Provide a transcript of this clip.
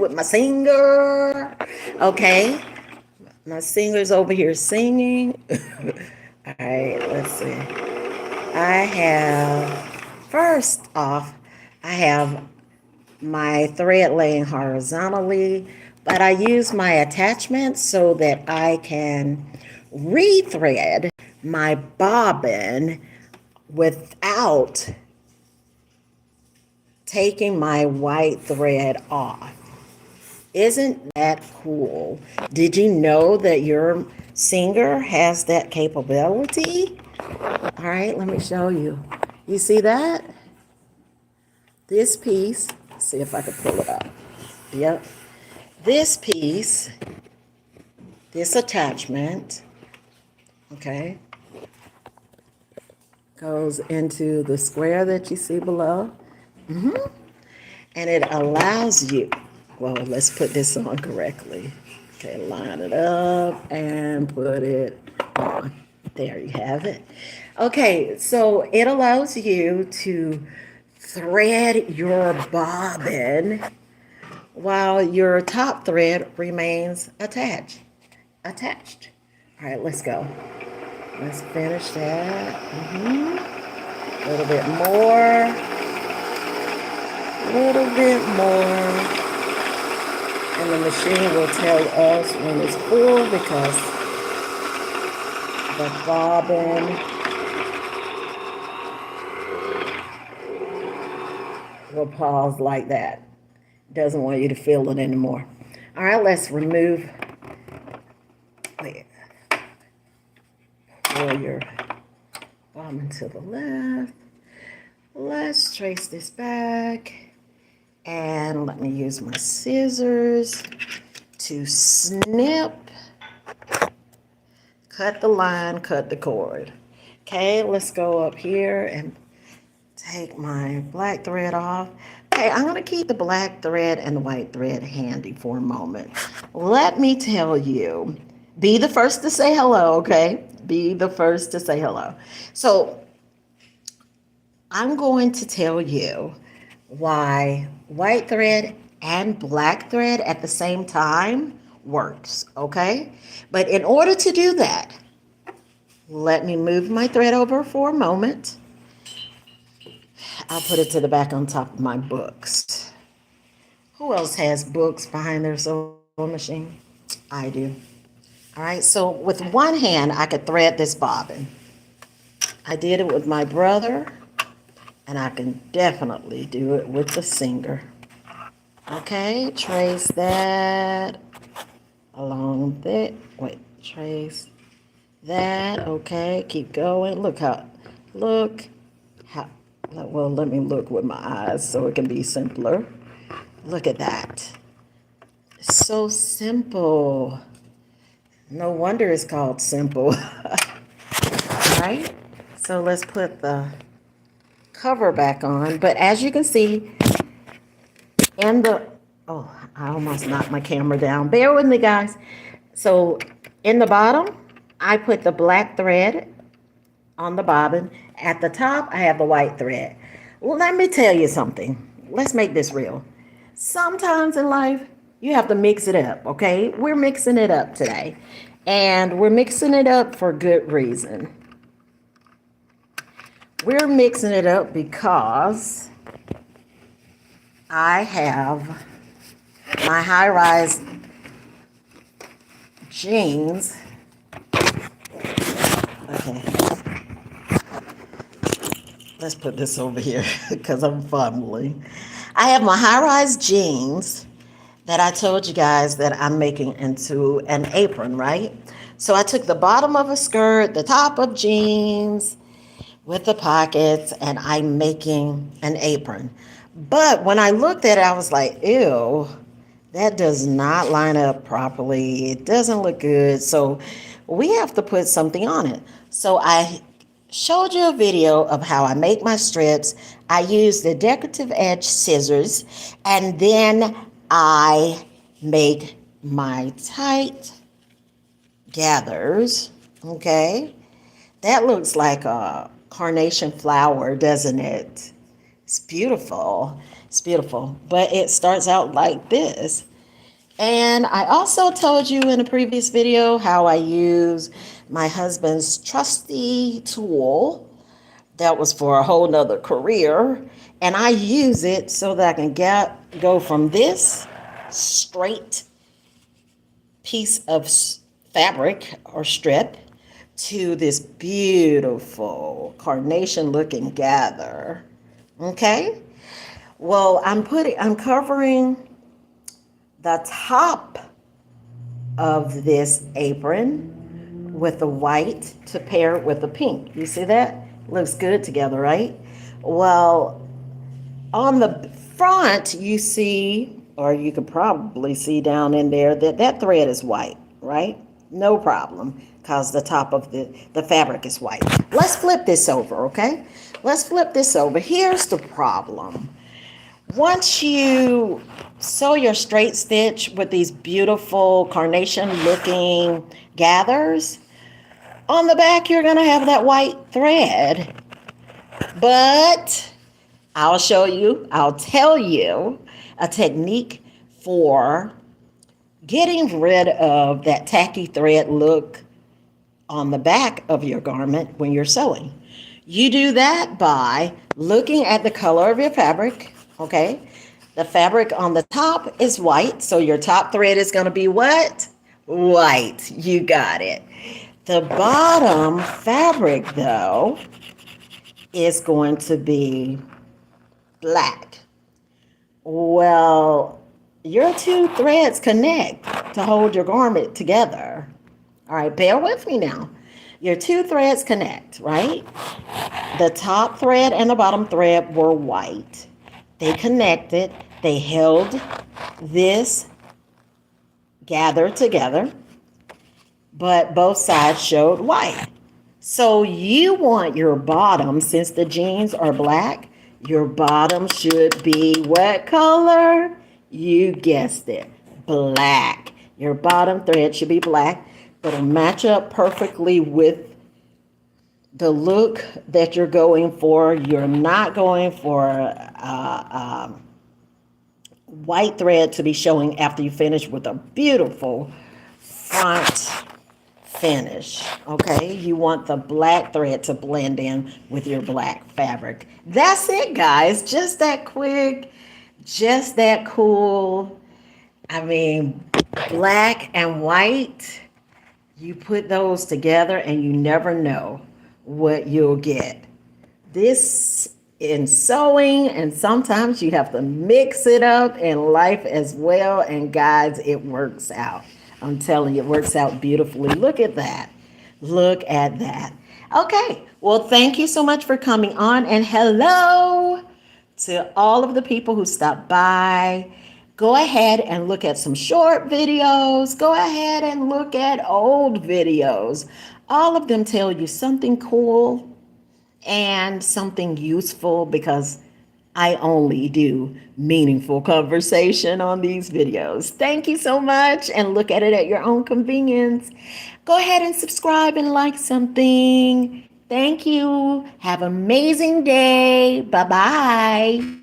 with my singer. Okay, my singer's over here singing. All right, let's see. I have, first off, I have my thread laying horizontally, but I use my attachment so that I can rethread my bobbin without taking my white thread off. Isn't that cool? Did you know that your singer has that capability? All right, let me show you. You see that? This piece, see if I can pull it up. Yep. This piece, this attachment, okay, goes into the square that you see below. And it allows you, well, let's put this on correctly. Okay, line it up and put it on. There you have it. Okay, so it allows you to thread your bobbin while your top thread remains attached. All right, let's go. Let's finish that. A little bit more. A little bit more. And the machine will tell us when it's full because the bobbin will pause like that. Doesn't want you to feel it anymore. All right, let's remove. Wait. Pull your bobbin to the left. Let's trace this back. And let me use my scissors to snip, cut the line, cut the cord. Okay, let's go up here and take my black thread off. Okay, I'm going to keep the black thread and the white thread handy for a moment. Let me tell you, be the first to say hello, okay? Be the first to say hello. So I'm going to tell you why white thread and black thread at the same time works, okay? But in order to do that, let me move my thread over for a moment. I'll put it to the back on top of my books. Who else has books behind their sewing machine? I do. All right, so with one hand, I could thread this bobbin. I did it with my brother, and I can definitely do it with the singer. Okay, trace that along there. Wait, trace that. Okay, keep going. Look how, well, let me look with my eyes so it can be simpler. Look at that. It's so simple. No wonder it's called simple. All right, so let's put the cover back on. But as you can see, oh, I almost knocked my camera down. Bear with me, guys. So in the bottom, I put the black thread on the bobbin. At the top, I have the white thread. Well, let me tell you something. Let's make this real. Sometimes in life, you have to mix it up, okay? We're mixing it up today. And we're mixing it up for good reason. We're mixing it up because I have my high-rise jeans. Okay. Let's put this over here because I'm fumbling. I have my high-rise jeans that I told you guys that I'm making into an apron, right? So I took the bottom of a skirt, the top of jeans with the pockets, and I'm making an apron. But when I looked at it, I was like, ew, that does not line up properly. It doesn't look good. So we have to put something on it. So I showed you a video of how I make my strips. I use the decorative edge scissors, and then I make my tight gathers, okay? That looks like a carnation flower, doesn't it? It's beautiful. It's beautiful. But it starts out like this. And I also told you in a previous video how I use my husband's trusty tool that was for a whole nother career. And I use it so that I can go from this straight piece of fabric or strip to this beautiful carnation looking gather. Okay? Well, I'm covering the top of this apron with the white to pair with the pink. You see that? Looks good together, right? Well, on the front, you see, or you could probably see down in there that that thread is white, right? No problem, because the top of the fabric is white. Let's flip this over, okay? Let's flip this over. Here's the problem. Once you sew your straight stitch with these beautiful carnation looking gathers, on the back you're going to have that white thread. But I'll tell you a technique for getting rid of that tacky thread look on the back of your garment when you're sewing. You do that by looking at the color of your fabric, okay? The fabric on the top is white, so your top thread is going to be what? White. You got it. The bottom fabric, though, is going to be black. Well, your two threads connect to hold your garment together. All right, bear with me now. Your two threads connect, right? The top thread and the bottom thread were white. They connected. They held this gather together, but both sides showed white. So you want your bottom, since the jeans are black, your bottom should be what color? You guessed it, black. Your bottom thread should be black, but it'll match up perfectly with the look that you're going for. You're not going for white thread to be showing after you finish with a beautiful front finish. Okay, you want the black thread to blend in with your black fabric. That's it, guys. Just that quick, just that cool. I mean, black and white, you put those together and you never know what you'll get. This in sewing, and sometimes you have to mix it up in life as well. And guys, it works out. I'm telling you, it works out beautifully. Look at that. Look at that. Okay, well, thank you so much for coming on, and hello to all of the people who stopped by. Go ahead and look at some short videos. Go ahead and look at old videos. All of them tell you something cool and something useful, because I only do meaningful conversation on these videos. Thank you so much, and look at it at your own convenience. Go ahead and subscribe and like something. Thank you. Have an amazing day. Bye-bye.